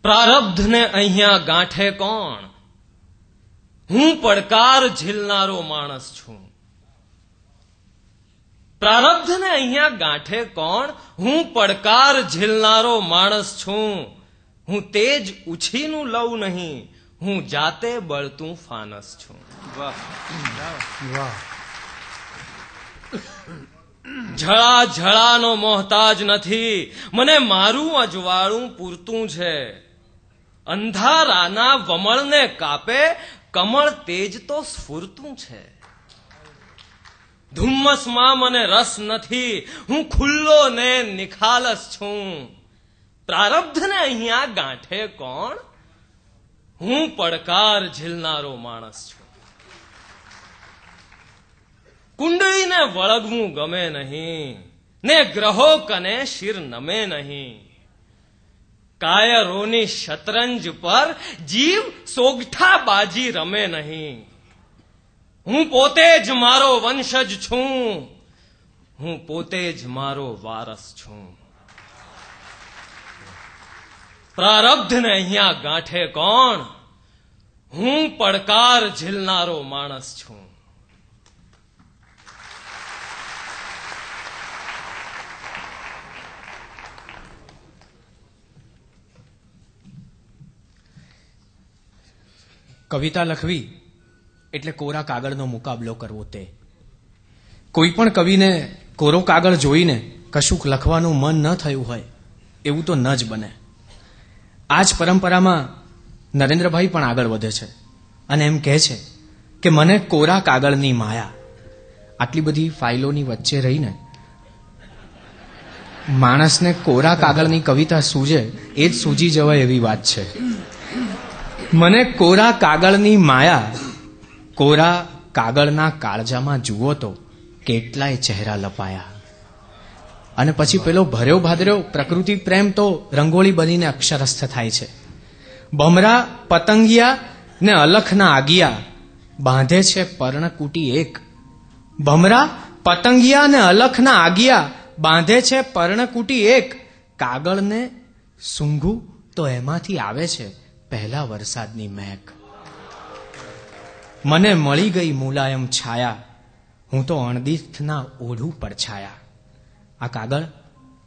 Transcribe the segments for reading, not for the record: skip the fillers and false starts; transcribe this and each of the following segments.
પ્રારબ્ધને અહીંયા ગાંઠે કોણ? હું પડકાર ઝીલનારો માણસ છું. પ્રારબ્ધને અહીંયા ગાંઠે કોણ? હું પડકાર ઝીલનારો માણસ છું. હું તેજ ઉછીનું લઉં નહીં, હું જાતે બળતું ફાનસ છું. વાહ વાહ. ઝળા ઝળાનો મોહતાજ નથી, મને મારું અજવાળું પૂરતું છે. અંધારાના વમળને કાપે કમળ તેજ તો સ્ફૂરતું છે. ધુમ્મસમાં મને રસ નથી, હું ખુલ્લો ને નિખાલસ છું. પ્રારબ્ધને અહીંયા ગાંઠે કોણ? હું પડકાર ઝીલનારો માણસ છું. કુંડળીને વળગવું ગમે નહીં, ને ગ્રહો કને શિર નમે નહીં. કાયરોની શતરંજ પર જીવ સોગઠા બાજી રમે નહીં. હું પોતે જ મારો વંશજ છું, હું પોતે જ મારો વારસ છું. પ્રારબ્ધને અહીંયા ગાંઠે કોણ? હું પડકાર ઝીલનારો માણસ છું. કવિતા લખવી એટલે કોરા કાગળનો મુકાબલો કરવો. તે કોઈ પણ કવિને કોરો કાગળ જોઈને કશુંક લખવાનું મન ન થયું હોય એવું તો ન જ બને. આ જ પરંપરામાં નરેન્દ્રભાઈ પણ આગળ વધે છે અને એમ કહે છે કે મને કોરા કાગળની માયા. આટલી બધી ફાઇલોની વચ્ચે રહીને માણસને કોરા કાગળની કવિતા સૂજે એ જ સૂજી જવાય એવી વાત છે. મને કોરા કાગળની માયા, કોરા કાગળના કાળજામાં જુઓ તો કેટલાય ચહેરા લપાયા. અને પછી પેલો ભર્યો ભાદર્યો પ્રકૃતિ પ્રેમ તો રંગોળી બનીને અક્ષરસ્થ થાય છે. ભમરા પતંગિયા ને અલખના આગિયા બાંધે છે પર્ણકુટી એક. ભમરા પતંગિયા ને અલખના આગિયા બાંધે છે પર્ણકુટી એક. કાગળને સૂંઘું તો એમાંથી આવે છે પહેલા વરસાદની મહેક. મને મળી ગઈ મુલાયમ છાયા, હું તો અણદીઠના ઓઢું પડછાયા. આ કાગળ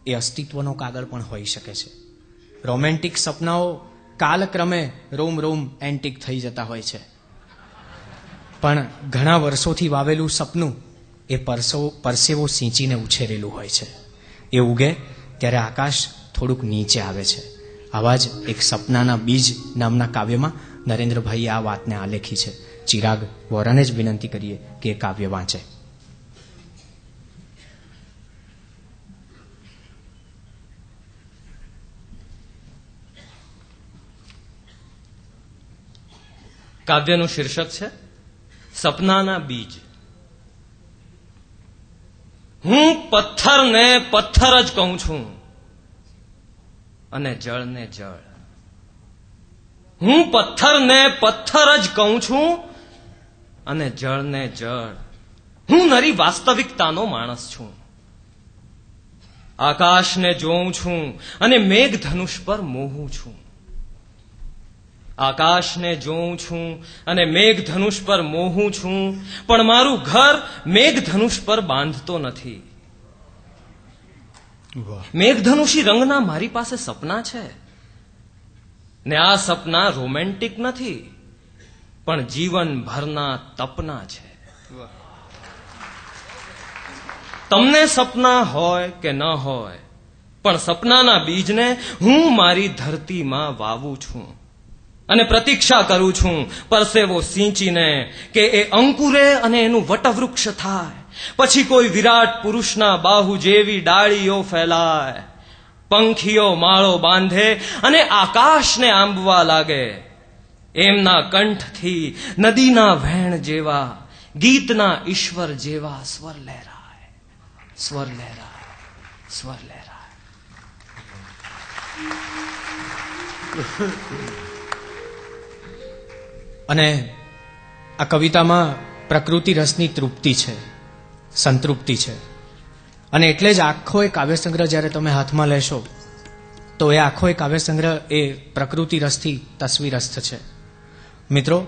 એ અસ્તિત્વનો કાગળ પણ હોઈ શકે છે. રોમેન્ટિક સપનાઓ કાલક્રમે રોમ રોમ એન્ટિક થઈ જતા હોય છે, પણ ઘણા વર્ષોથી વાવેલું સપનું એ પરસેવો સિંચીને ઉછેરેલું હોય છે. એ ઉગે ત્યારે આકાશ થોડુંક નીચે આવે છે. આવા જ એક સપનાના બીજ નામના કાવ્યમાં નરેન્દ્રભાઈએ આ વાતને આલેખી છે. ચિરાગ વોરાને જ વિનંતી કરીએ કે એ કાવ્ય વાંચે. કાવ્યનું શીર્ષક છે સપનાના બીજ. હું પથ્થરને પથ્થર જ કહું છું અને જળને જળ. હું પથ્થરને પથ્થર જ કહું છું અને જળને જળ. હું નરી વાસ્તવિકતાનો માણસ છું. આકાશને જોઉં છું અને મેઘધનુષ પર મોહું છું. આકાશને જોઉં છું અને મેઘધનુષ પર મોહું છું, પણ મારું ઘર મેઘધનુષ પર બાંધતો નથી. મેઘધનુષી રંગના મારી પાસે સપના છે, ને આ સપના રોમેન્ટિક નથી, પણ જીવનભરના તપના છે. તમને સપના હોય કે ન હોય, પણ સપનાના બીજને હું મારી ધરતીમાં વાવું છું અને પ્રતીક્ષા કરું છું પરસેવો સિંચીને કે એ અંકુરે અને એનું વટવૃક્ષ થાય. પછી કોઈ વિરાટ પુરુષના બાહુ જેવી ડાળીઓ ફેલાય, પંખીઓ માળો બાંધે અને આકાશને આંબવા લાગે. એમના કંઠથી નદીના વહેણ જેવા, ગીતના ઈશ્વર જેવા સ્વર લહેરાય, સ્વર લહેરાય, સ્વર લહેરાય. અને આ કવિતામાં પ્રકૃતિ રસની તૃપ્તિ છે, સંતૃપ્તિ છે. અને એટલે જ આખો એ કાવ્યસંગ્રહ જ્યારે તમે હાથમાં લેશો તો એ આખો એ કાવ્ય સંગ્રહ એ પ્રકૃતિ રસથી તસવીરસ્થ છે. મિત્રો,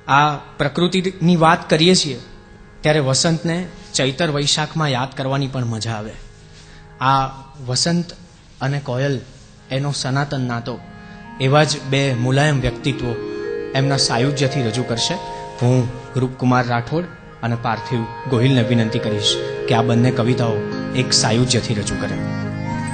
આ પ્રકૃતિની વાત કરીએ છીએ ત્યારે વસંતને ચૈતર વૈશાખમાં યાદ કરવાની પણ મજા આવે. આ વસંત અને કોયલ એનો સનાતન નાતો એવા જ બે મુલાયમ વ્યક્તિત્વો એમના સાયુજ્યથી રજૂ કરશે. હું રૂપકુમાર રાઠોડ અને પાર્થિવ ગોહિલને વિનંતી કરીશ કે આ બંને કવિતાઓ એક સાયુજ્યથી રજૂ કરે.